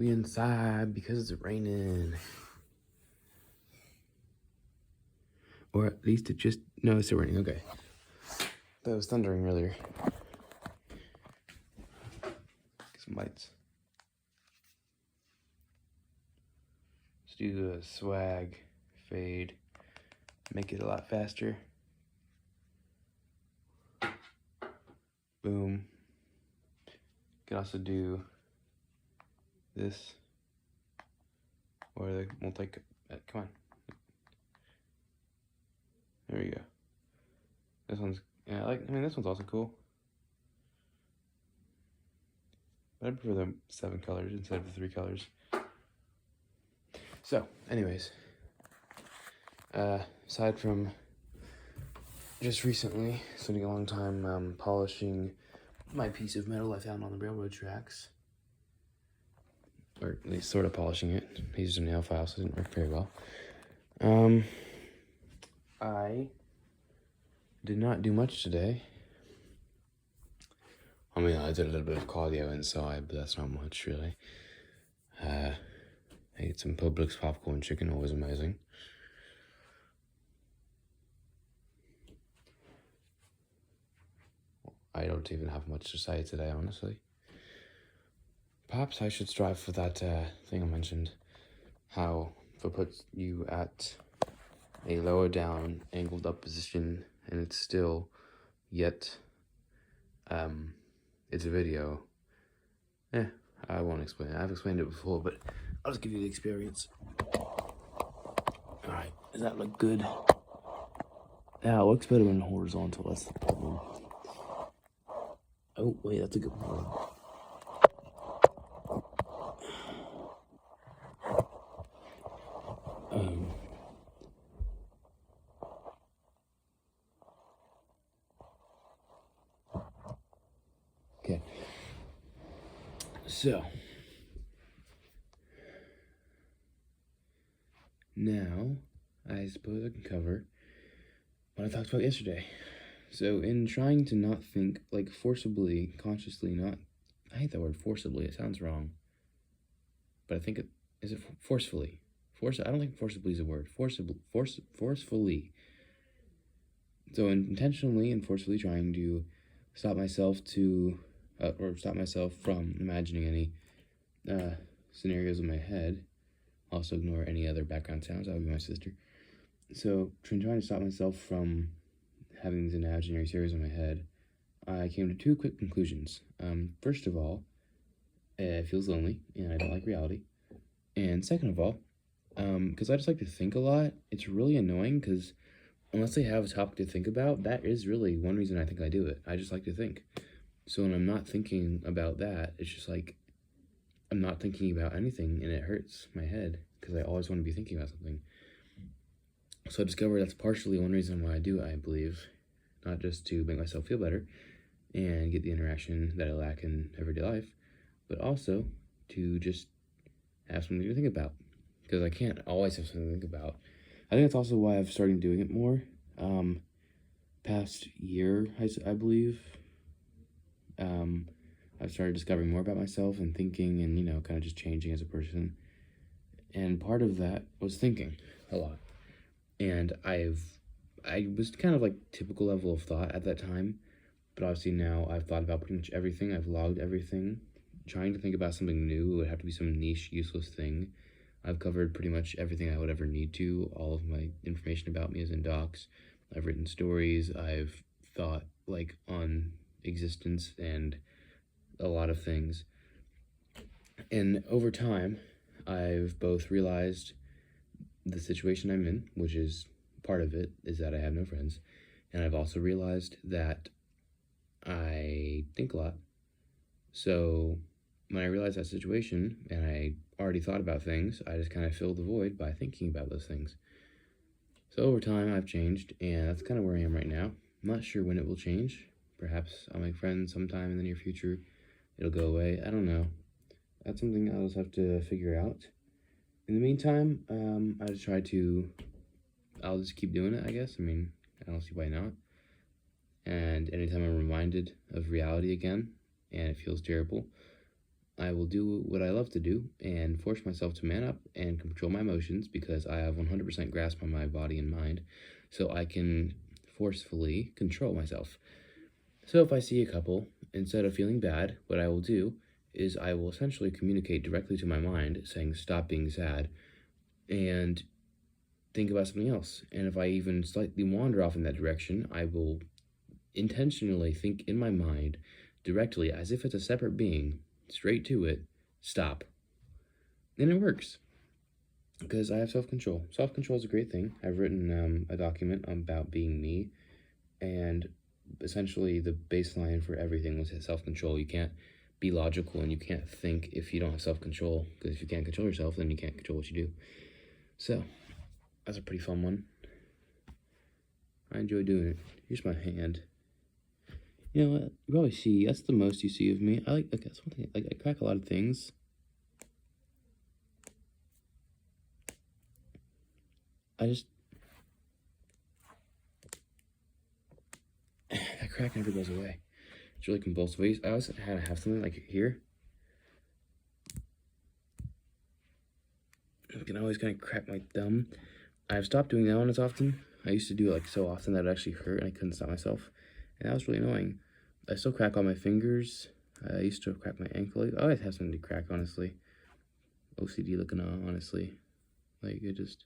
We inside because it's raining. Or at least it just, no, it's still raining, okay. That was thundering earlier. Get some lights. Let's do the swag fade. Make it a lot faster. Boom. Can also do this. Or the multi, come on. There we go. This one's, yeah, this one's also cool. But I prefer the 7 colors instead of the 3 colors. So, anyways. Aside from just recently, spending a long time polishing my piece of metal I found on the railroad tracks. Or at least sort of polishing it. I used a nail file, so it didn't work very well. I did not do much today. I mean, I did a little bit of cardio inside, but that's not much, really. I ate some Publix popcorn chicken, always amazing. I don't even have much to say today, honestly. Perhaps I should strive for that thing I mentioned. How if it puts you at a lower down, angled up position, and it's still, yet, it's a video. I won't explain it. I've explained it before, but I'll just give you the experience. Alright, does that look good? Yeah, it looks better in horizontal, that's the problem. Oh, wait, that's a good one. Okay. So, now, I suppose I can cover what I talked about yesterday. So, in trying to not think, like, forcibly, consciously not, I hate that word, forcibly, it sounds wrong. But I think it, is it forcefully? I don't think forcibly is a word. Forcefully. So, intentionally and forcefully trying to stop myself from imagining any scenarios in my head. Also ignore any other background sounds, that would be my sister. So, trying to stop myself from having these imaginary series in my head, I came to 2 quick conclusions. First of all, it feels lonely, and I don't like reality. And second of all, because I just like to think a lot, it's really annoying, because unless I have a topic to think about, that is really one reason I think I do it. I just like to think. So when I'm not thinking about that, it's just like, I'm not thinking about anything, and it hurts my head, because I always want to be thinking about something. So I discovered that's partially one reason why I do it, I believe. Not just to make myself feel better and get the interaction that I lack in everyday life, but also to just have something to think about. Because I can't always have something to think about. I think that's also why I've started doing it more. Past year, I believe. I've started discovering more about myself and thinking and, kind of just changing as a person. And part of that was thinking a lot. And I was kind of like typical level of thought at that time, but obviously now I've thought about pretty much everything. I've logged everything. Trying to think about something new, it would have to be some niche, useless thing. I've covered pretty much everything I would ever need to. All of my information about me is in docs. I've written stories. I've thought like on existence and a lot of things. And over time, I've both realized the situation I'm in, which is part of it, is that I have no friends. And I've also realized that I think a lot. So when I realized that situation and I already thought about things, I just kind of filled the void by thinking about those things. So over time, I've changed, and that's kind of where I am right now. I'm not sure when it will change. Perhaps I'll make friends sometime in the near future. It'll go away. I don't know. That's something I'll just have to figure out. In the meantime, I'll just keep doing it, I guess. I mean, I don't see why not. And anytime I'm reminded of reality again, and it feels terrible, I will do what I love to do and force myself to man up and control my emotions because I have 100% grasp on my body and mind, so I can forcefully control myself. So if I see a couple, instead of feeling bad, what I will do is I will essentially communicate directly to my mind, saying, stop being sad, and think about something else. And if I even slightly wander off in that direction, I will intentionally think in my mind directly, as if it's a separate being, straight to it, stop. And it works. Because I have self-control. Self-control is a great thing. I've written a document about being me, and essentially the baseline for everything was self-control. You can't be logical and you can't think if you don't have self-control, because if you can't control yourself, then you can't control what you do. So that's a pretty fun one. I enjoy doing it. Here's my hand. You know what? You probably see, that's the most you see of me. Okay, that's one thing. Like, I crack a lot of things. That crack never goes away. It's really convulsive. I always had to have something like here. I can always kind of crack my thumb. I've stopped doing that one as often. I used to do it like so often that it actually hurt and I couldn't stop myself. And that was really annoying. I still crack all my fingers. I used to crack my ankle. I always have something to crack, honestly. OCD looking on, honestly. Like, it just...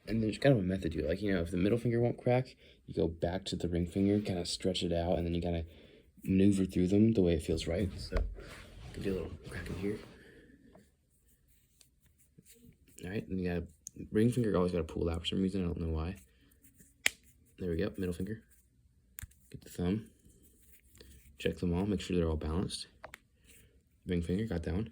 And there's kind of a method to it. Like, you know, if the middle finger won't crack, you go back to the ring finger, kind of stretch it out, and then you kind of maneuver through them the way it feels right. So, I can do a little cracking here. Alright, and you got ring finger always got to pull out for some reason. I don't know why. There we go, middle finger. Get the thumb. Check them all, make sure they're all balanced. Ring finger, got that one.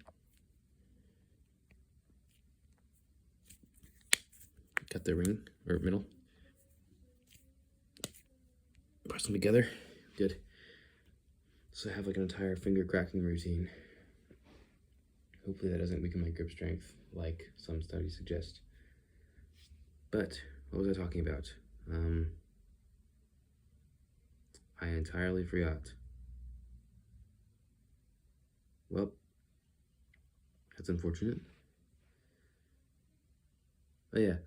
Got the ring, or middle. Press them together. Good. So I have like an entire finger cracking routine. Hopefully that doesn't weaken my grip strength, like some studies suggest. But, what was I talking about? I entirely forgot. Well, that's unfortunate. Oh yeah,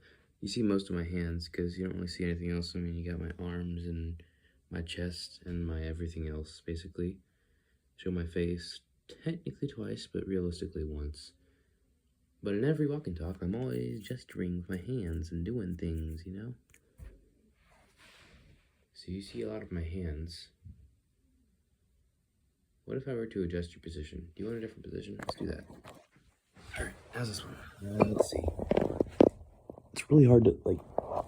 you see most of my hands because you don't really see anything else. I mean, you got my arms and my chest and my everything else, basically. Show my face technically twice, but realistically once. But in every walk and talk, I'm always gesturing with my hands and doing things, you know? So you see a lot of my hands. What if I were to adjust your position? Do you want a different position? Let's do that. Alright, how's this one? Let's see. It's really hard to, like,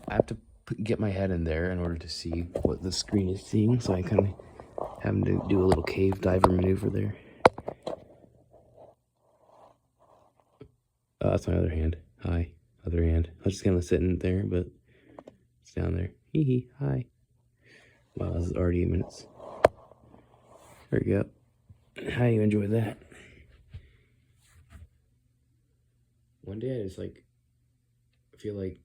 I have to get my head in there in order to see what the screen is seeing, so I kind of have to do a little cave diver maneuver there. That's my other hand. Hi. Other hand. I was just gonna sit in there, but it's down there. Hee hee. Hi. Wow, this is already 8 minutes. There we go. How you enjoy that? One day I just like feel like,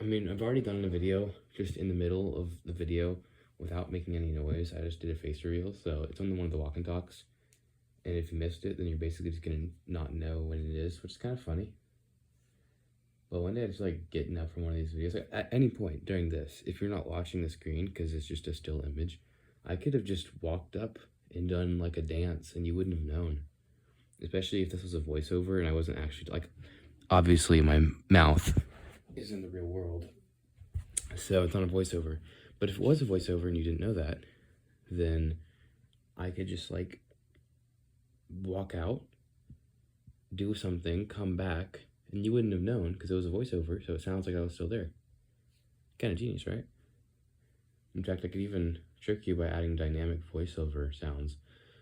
I mean, I've already done a video just in the middle of the video without making any noise. I just did a face reveal, so it's on one of the walk and talks. And if you missed it, then you're basically just gonna not know when it is, which is kind of funny. But one day I just like getting up from one of these videos. Like, at any point during this, if you're not watching the screen because it's just a still image, I could have just walked up and done like a dance and you wouldn't have known. Especially if this was a voiceover and I wasn't actually like, obviously my mouth is in the real world, so it's not a voiceover. But if it was a voiceover and you didn't know that, then I could just like walk out, do something, come back, and you wouldn't have known because it was a voiceover, so it sounds like I was still there. Kind of genius, right? In fact, I could even trick you by adding dynamic voiceover sounds.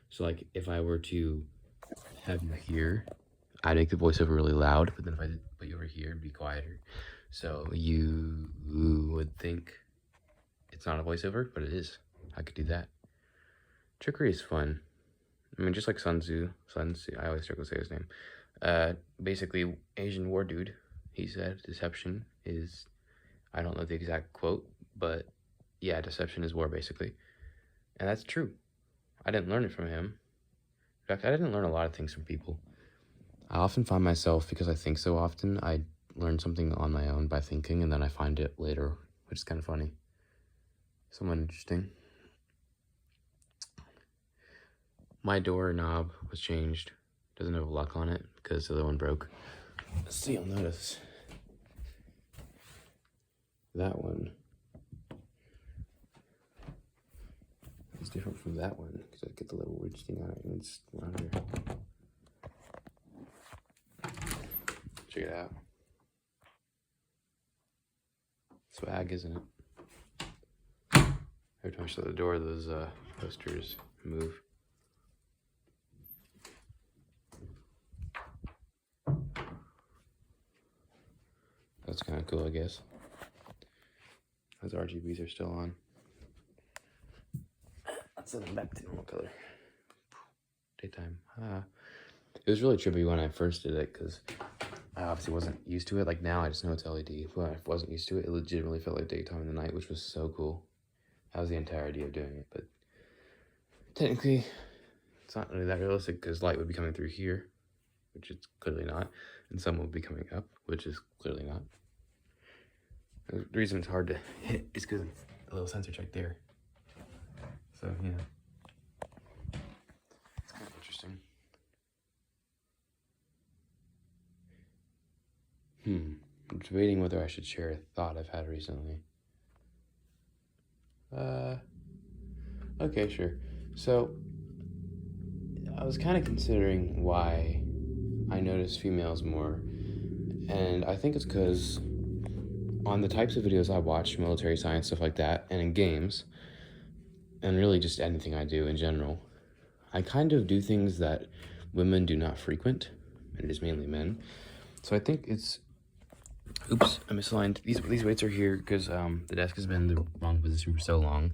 So like if I were to have you here, I'd make the voiceover really loud, but then if I did put you over here, it'd be quieter. So you would think it's not a voiceover, but it is. I could do that. Trickery is fun. I mean, just like Sun Tzu, I always struggle to say his name. Basically, Asian war dude, he said, deception is, I don't know the exact quote, but yeah, deception is war, basically. And that's true. I didn't learn it from him. fact, I didn't learn a lot of things from people. I often find myself, because I think so often, I learn something on my own by thinking, and then I find it later, which is kind of funny. Somewhat interesting. My door knob was changed. Doesn't have a lock on it because the other one broke. So you'll notice that one is different from that one because I get the little weird thing on it and it's around here. Check it out. Swag, isn't it? Every time I shut the door, those posters move. That's kind of cool, I guess. Those RGBs are still on. Let's send them back to normal color. Daytime. It was really trippy when I first did it because I obviously wasn't used to it. Like now I just know it's LED. But when I wasn't used to it, it legitimately felt like daytime in the night, which was so cool. That was the entire idea of doing it. But technically, it's not really that realistic because light would be coming through here, which it's clearly not. And some would be coming up, which is clearly not. The reason it's hard to hit is because a little sensor's right there. So, yeah. It's kind of interesting. I'm debating whether I should share a thought I've had recently. Okay, sure. So, I was kind of considering why I notice females more. And I think it's because on the types of videos I watch, military science, stuff like that, and in games, and really just anything I do in general, I kind of do things that women do not frequent, and it is mainly men. So I think it's... Oops, I misaligned. These weights are here because the desk has been in the wrong position for so long.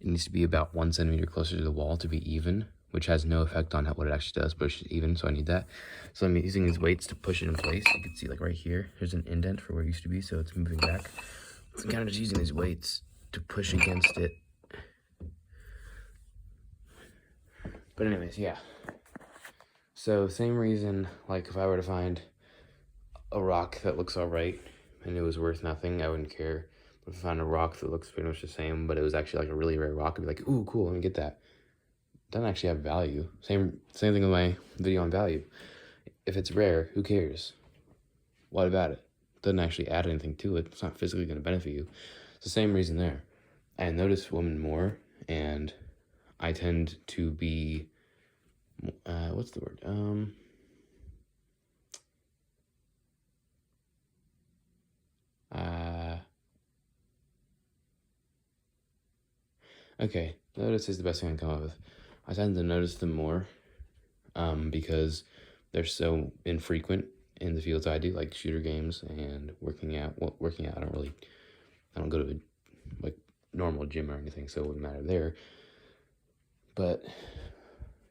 It needs to be about 1 centimeter closer to the wall to be even, which has no effect on what it actually does, but it's even, so I need that. So I'm using these weights to push it in place. You can see, like, right here, there's an indent for where it used to be, so it's moving back. So I'm kind of just using these weights to push against it. But anyways, yeah. So same reason, like, if I were to find a rock that looks alright and it was worth nothing, I wouldn't care. But if I found a rock that looks pretty much the same, but it was actually like a really rare rock, I'd be like, ooh, cool, let me get that. It doesn't actually have value. Same thing with my video on value. If it's rare, who cares? What about it? It doesn't actually add anything to it. It's not physically going to benefit you. It's the same reason there. I notice women more, and I tend to be, what's the word? Okay, notice is the best thing I can come up with. I tend to notice them more because they're so infrequent in the fields I do, like shooter games and working out. Well, working out, I don't go to a like normal gym or anything, so it wouldn't matter there. But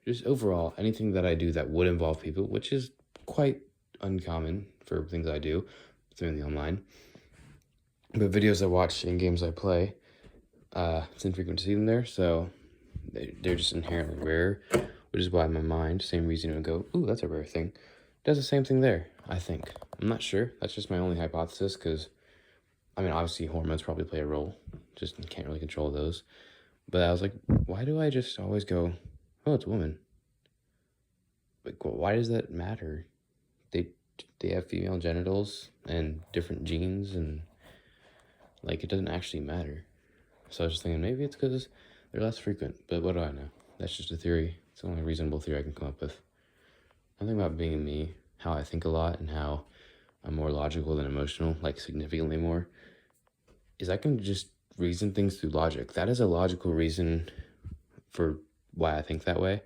just overall, anything that I do that would involve people, which is quite uncommon for things I do, it's mainly online. But videos I watch and games I play, it's infrequent to see them there, so they're just inherently rare, which is why my mind, same reason, would go, ooh, that's a rare thing, does the same thing there, I think. I'm not sure. That's just my only hypothesis, because, I mean, obviously hormones probably play a role, just can't really control those. But I was like, why do I just always go, oh, it's a woman? Like, why does that matter? They have female genitals and different genes, and, like, it doesn't actually matter. So I was just thinking, maybe it's because they're less frequent, but what do I know? That's just a theory. It's the only reasonable theory I can come up with. Nothing about being me, how I think a lot, and how I'm more logical than emotional, like significantly more, is I can just reason things through logic. That is a logical reason for why I think that way.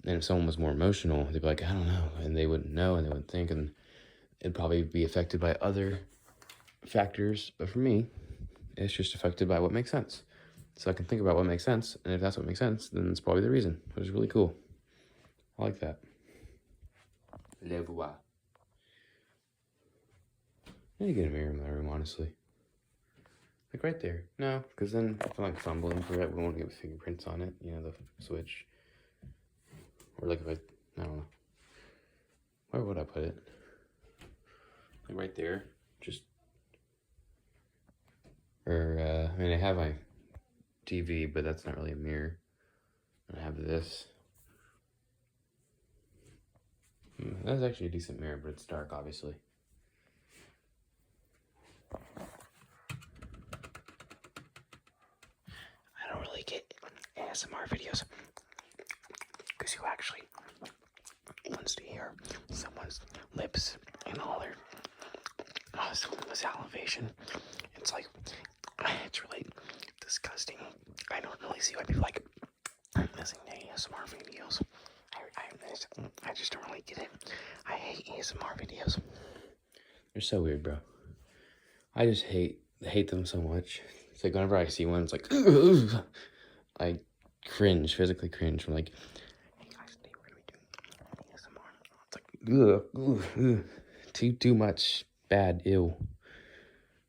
And if someone was more emotional, they'd be like, I don't know, and they wouldn't know, and they wouldn't think, and it'd probably be affected by other factors. But for me, it's just affected by what makes sense. So I can think about what makes sense, and if that's what makes sense, then it's probably the reason, which is really cool. I like that. Le voix. I need to get a mirror in my room, honestly. Like right there. No, because then if I'm like fumbling for it, we won't get fingerprints on it, you know, the switch. Or like if I I don't know. Where would I put it? Like right there. Just, or, I mean, I have my TV, but that's not really a mirror. I have this. That's actually a decent mirror, but it's dark, obviously. I don't really get ASMR videos because who actually wants to hear someone's lips and all their salivation? It's like, it's really disgusting. I don't really see why people like listening to ASMR videos. I just don't really get it. I hate ASMR videos. They're so weird, bro. I just hate them so much. It's like whenever I see one, it's like I cringe, physically cringe. I'm like, hey guys, today we're gonna be doing ASMR. It's like too much, bad, ew.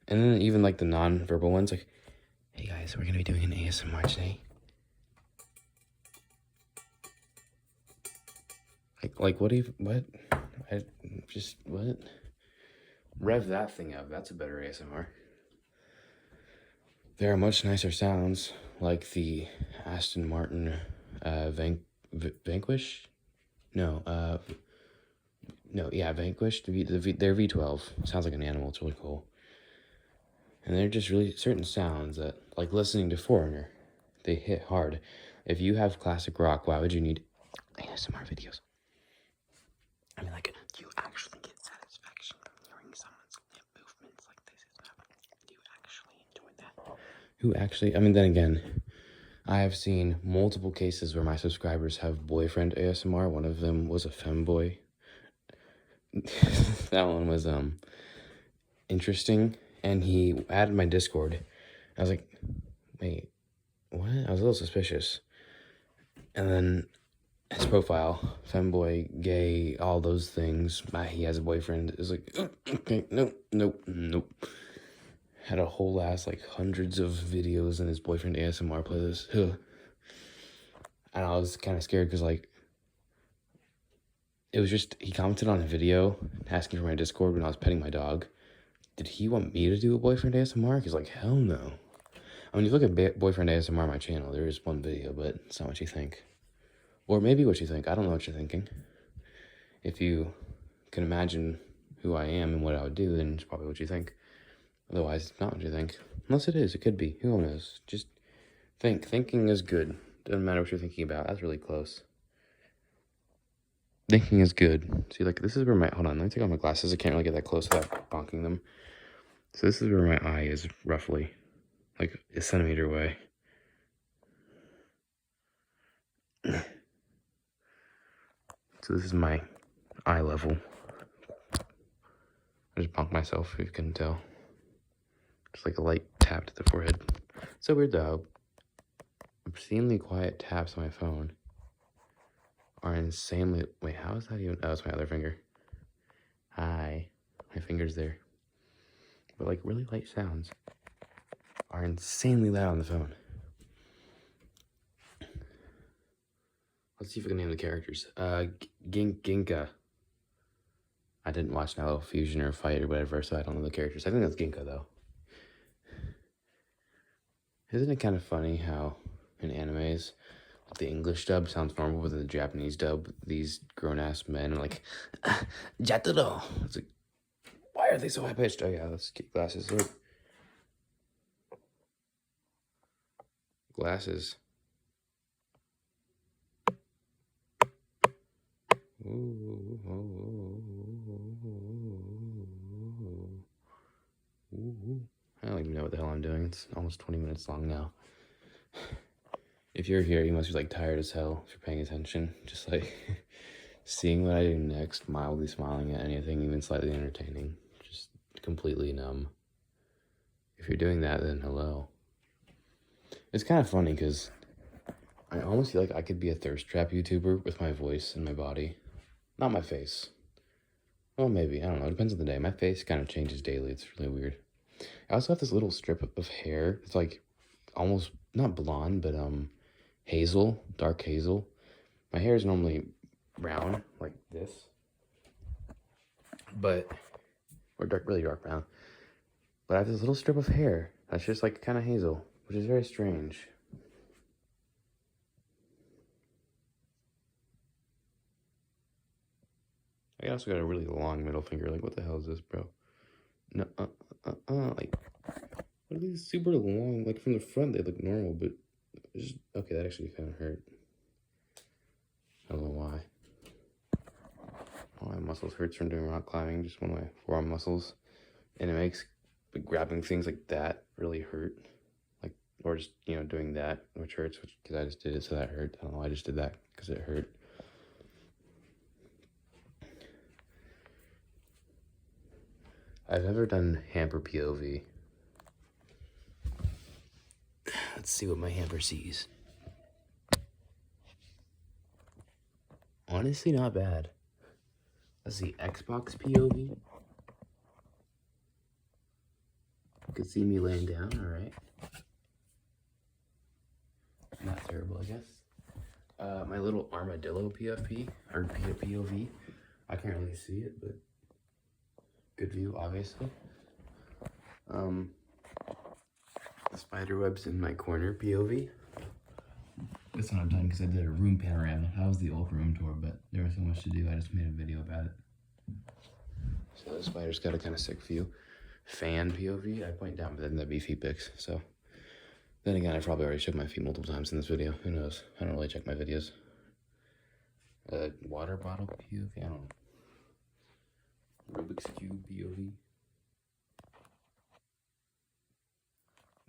And then even like the non-verbal ones, like, hey guys, we're gonna be doing an ASMR today. Like what? What? Rev that thing up. That's a better ASMR. There are much nicer sounds, like the Aston Martin Vanquish. Vanquish. Their V12 sounds like an animal. It's really cool. And they're just really certain sounds that, like listening to Foreigner, they hit hard. If you have classic rock, why would you need ASMR videos? I mean, like, do you actually get satisfaction from hearing someone's lip movements like this? Do you actually enjoy that? Who actually? I mean, then again, I have seen multiple cases where my subscribers have boyfriend ASMR. One of them was a femboy. That one was interesting, and he added my Discord. I was like, wait, what? I was a little suspicious. And then his profile, femboy, gay, all those things. He has a boyfriend. It was like, okay, nope. Had a whole ass, like, hundreds of videos in his boyfriend ASMR playlist. And I was kind of scared because, like, it was just, he commented on a video asking for my Discord when I was petting my dog. Did he want me to do a boyfriend ASMR? Because, like, hell no. I mean, you look at boyfriend ASMR on my channel, there is one video, but it's not what you think. Or maybe what you think. I don't know what you're thinking. If you can imagine who I am and what I would do, then it's probably what you think. Otherwise, it's not what you think. Unless it is. It could be. Who knows? Just think. Thinking is good. Doesn't matter what you're thinking about. That's really close. Thinking is good. See, like, this is where my... Hold on. Let me take off my glasses. I can't really get that close without bonking them. So this is where my eye is, roughly. Like, a centimeter away. So this is my eye level. I just bonked myself, if you couldn't tell. Just like a light tap to the forehead. So weird though. Obscenely quiet taps on my phone are insanely... Wait, how is that even... Oh, it's my other finger. Hi. My finger's there. But like really light sounds are insanely loud on the phone. Let's see if we can name the characters. Ginka. I didn't watch Naruto Fusion or Fight or whatever, so I don't know the characters. I think that's Ginka, though. Isn't it kind of funny how in animes, the English dub sounds normal, but the Japanese dub, these grown-ass men are like, Jataro! It's like, why are they so high-pitched? Oh yeah, let's get glasses. Look. Glasses. I don't even know what the hell I'm doing. It's almost 20 minutes long now. If you're here, you must be like tired as hell if you're paying attention. Just like seeing what I do next, mildly smiling at anything, even slightly entertaining. Just completely numb. If you're doing that, then hello. It's kind of funny because I almost feel like I could be a thirst trap YouTuber with my voice and my body. Not my face. Well, maybe. I don't know. It depends on the day. My face kind of changes daily. It's really weird. I also have this little strip of hair. It's like almost, not blonde, but hazel, dark hazel. My hair is normally brown, like this, or really dark brown. But I have this little strip of hair that's just like kind of hazel, which is very strange. I also got a really long middle finger. Like, what the hell is this, bro? No, like, what are these super long? Like, from the front, they look normal, but just, okay, that actually kind of hurt. I don't know why. All my muscles hurts from doing rock climbing, just one of my forearm muscles. And it makes like, grabbing things like that really hurt. Like, or just, you know, doing that, which hurts, because I just did it, so that hurt. I don't know why I just did that, because it hurt. I've never done hamper POV. Let's see what my hamper sees. Honestly, not bad. Let's see, Xbox POV. You can see me laying down, alright. Not terrible, I guess. My little armadillo PFP, or POV. I can't really see it, but good view, obviously. The spider webs in my corner POV. That's not done because I did a room panorama. That was the old room tour, but there was so much to do, I just made a video about it. So the spider's got a kind of sick view. Fan POV, I point down, but then that'd be feet pics, so. Then again, I probably already checked my feet multiple times in this video. Who knows? I don't really check my videos. Water bottle POV, I don't know. Rubik's Cube POV.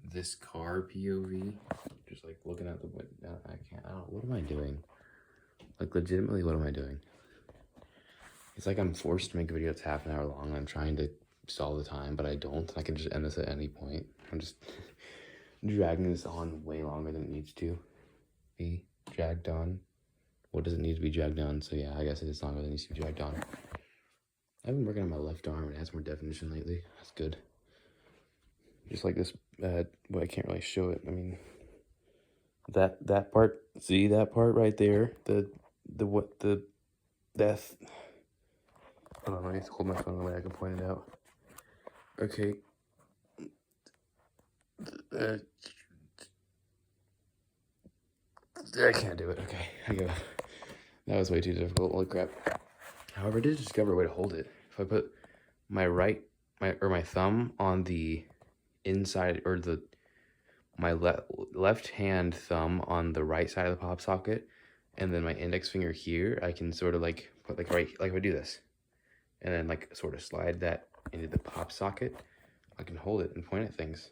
This car POV. Just like looking at the window. What am I doing? Like legitimately, what am I doing? It's like I'm forced to make a video that's half an hour long. I'm trying to solve the time, but I don't. I can just end this at any point. I'm just dragging this on way longer than it needs to be dragged on. What does it need to be dragged on? So yeah, I guess it is longer than it needs to be dragged on. I've been working on my left arm and it has more definition lately. That's good. Just like this, well, I can't really show it. I mean, that part, see that part right there? That's, hold on, let me hold my phone away, I can point it out. Okay. I can't do it, okay, I give up. That was way too difficult, holy crap. However, I did discover a way to hold it. If I put my my thumb on the inside, or my left hand thumb on the right side of the pop socket, and then my index finger here, I can sort of like put like if I do this, and then like sort of slide that into the pop socket, I can hold it and point at things.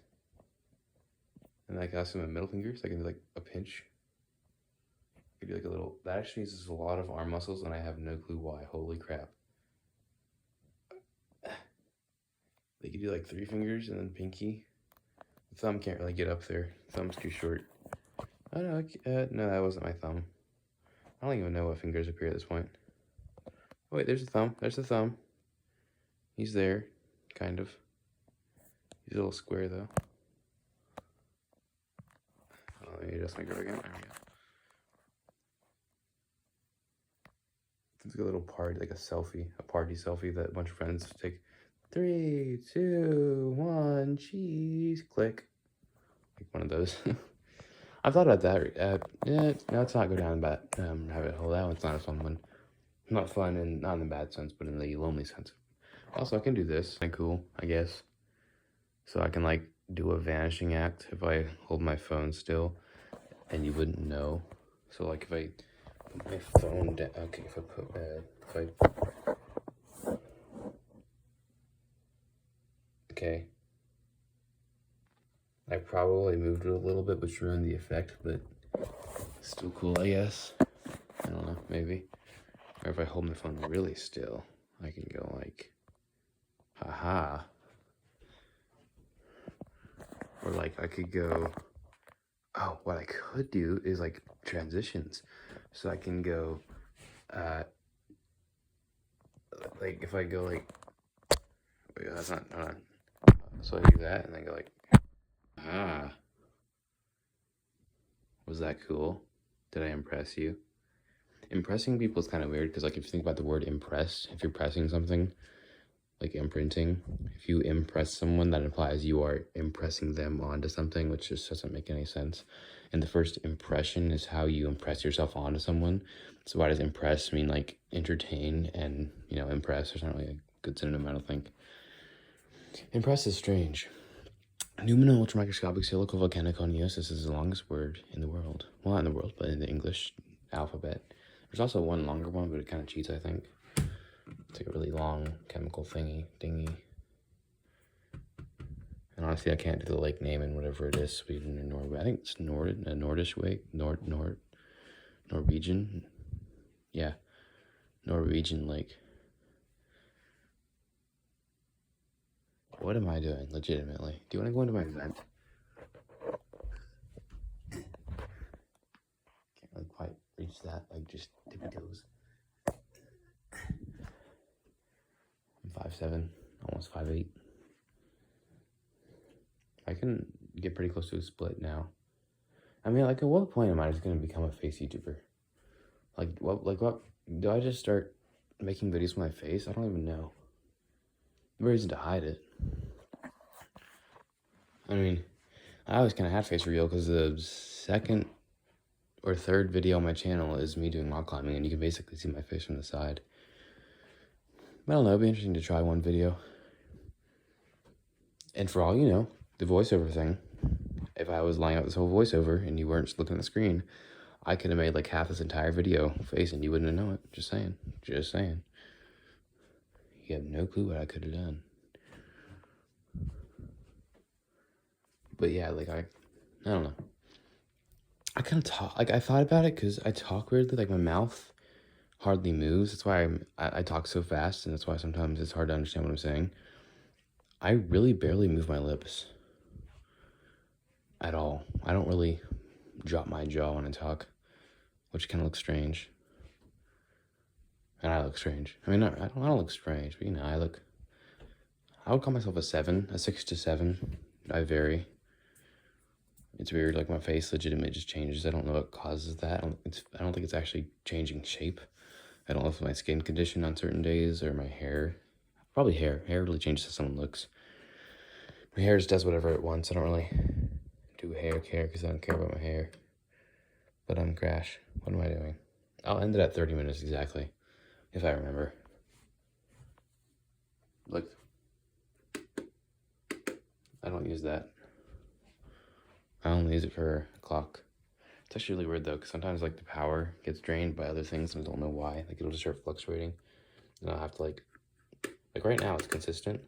And like also my middle finger, so I can do like a pinch. I can do like a little, that actually uses a lot of arm muscles and I have no clue why, holy crap. They could do like 3 fingers and then pinky. The thumb can't really get up there, thumb's too short. Oh no, no, that wasn't my thumb. I don't even know what fingers appear at this point. Oh, wait, there's the thumb, there's the thumb. He's there, kind of. He's a little square though. Oh, let me adjust my grip again, there we go. It's like a little party, like a party selfie that a bunch of friends take. 3, 2, 1, cheese, click. Like one of those. I've thought about that. Yeah, no, let's not go down that rabbit hole. That one's not a fun one. Not fun, and not in the bad sense, but in the lonely sense. Also, I can do this. Kind of cool, I guess. So I can like do a vanishing act if I hold my phone still, and you wouldn't know. So like if I put my phone down. Okay, okay. I probably moved it a little bit, which ruined the effect, but still cool, I guess. I don't know, maybe. Or if I hold my phone really still, I can go like, haha. Or like I could go, oh, what I could do is like transitions. So I can go, like if I go like, wait, that's not, hold on. So I do that and then go like, ah. Was that cool? Did I impress you? Impressing people is kind of weird because, like, if you think about the word impress, if you're pressing something, like imprinting, if you impress someone, that implies you are impressing them onto something, which just doesn't make any sense. And the first impression is how you impress yourself onto someone. So why does impress mean, like, entertain and, you know, impress? There's not really a good synonym, I don't think. Impress is strange. Numino ultramicroscopic silicovolcaniconiosis is the longest word in the world. Well, not in the world, but in the English alphabet. There's also one longer one, but it kind of cheats, I think. It's like a really long chemical dingy. And honestly, I can't do the lake name and whatever it is, Sweden or Norway. I think it's Nordish way, Norwegian. Yeah, Norwegian lake. What am I doing, legitimately? Do you want to go into my vent? Can't really quite reach that, like, just tippy toes. I'm 5'7", almost 5'8". I can get pretty close to a split now. I mean, like, at what point am I just going to become a face YouTuber? Like, what? Do I just start making videos with my face? I don't even know. No reason to hide it. I mean, I always kind of had face reveal because the second or third video on my channel is me doing rock climbing, and you can basically see my face from the side. But I don't know, it'd be interesting to try one video. And for all you know, the voiceover thing, if I was lying out this whole voiceover and you weren't just looking at the screen, I could have made like half this entire video face and you wouldn't have known it. Just saying. Just saying. You have no clue what I could have done. But yeah, like, I don't know. I kind of talk, like, I thought about it because I talk weirdly, like, my mouth hardly moves. That's why I talk so fast, and that's why sometimes it's hard to understand what I'm saying. I really barely move my lips at all. I don't really drop my jaw when I talk, which kind of looks strange. And I look strange. I mean, I don't look strange, but, you know, I would call myself a 7, a 6 to 7. I vary. It's weird, like, my face legitimately just changes. I don't know what causes that. I don't think it's actually changing shape. I don't know if it's my skin condition on certain days or my hair. Probably hair. Hair really changes how someone looks. My hair just does whatever it wants. I don't really do hair care because I don't care about my hair. But Crash. What am I doing? I'll end it at 30 minutes exactly, if I remember. Look. I don't use that. I only use it for a clock. It's actually really weird though, because sometimes like the power gets drained by other things and I don't know why. Like it'll just start fluctuating. And I'll have to like right now it's consistent.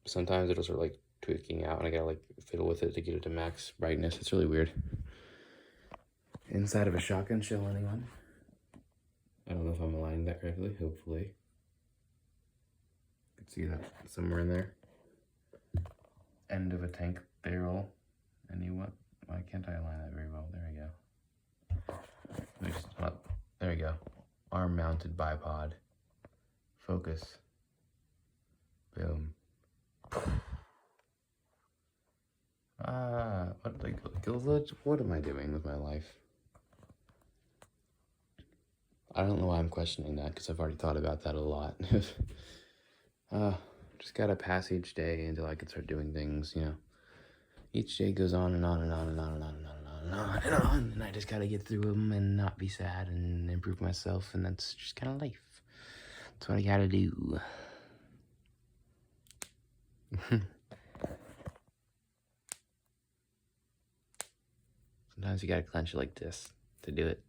Sometimes it'll start like tweaking out and I gotta like fiddle with it to get it to max brightness. It's really weird. Inside of a shotgun shell, anyone? I don't know if I'm aligning that correctly, hopefully. You can see that somewhere in there. End of a tank barrel. Anyone? Why can't I align that very well? There we go. There we go. Arm mounted bipod. Focus. Boom. What am I doing with my life? I don't know why I'm questioning that, because I've already thought about that a lot. Just gotta pass each day until I can start doing things, you know. Each day goes on and on and on and on and on and on and on and on and on, and I just gotta get through them and not be sad and improve myself, and that's just kind of life. That's what I gotta do. Sometimes you gotta clench it like this to do it.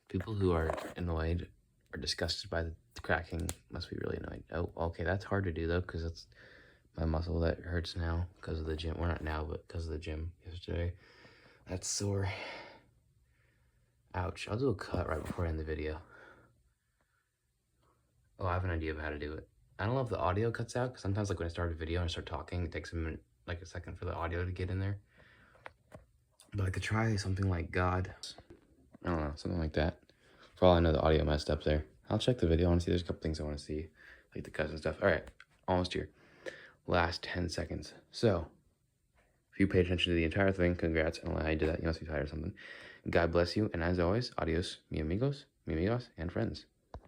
People who are annoyed or disgusted by the cracking must be really annoyed. Oh, okay, that's hard to do though, because that's my muscle that hurts now because of the gym. Well, not now, but because of the gym yesterday. That's sore. Ouch. I'll do a cut right before I end the video. Oh, I have an idea of how to do it. I don't know if the audio cuts out, because sometimes like when I start a video and I start talking, it takes a minute, like a second for the audio to get in there. But I could try something like God. I don't know, something like that. For all I know, the audio messed up there. I'll check the video. I want to see. There's a couple things I want to see, like the cuts and stuff. All right, almost here. Last 10 seconds. So, If you paid attention to the entire thing, congrats. And I did that, you must be tired or something. God bless you, and as always, adios, mi amigos, and friends.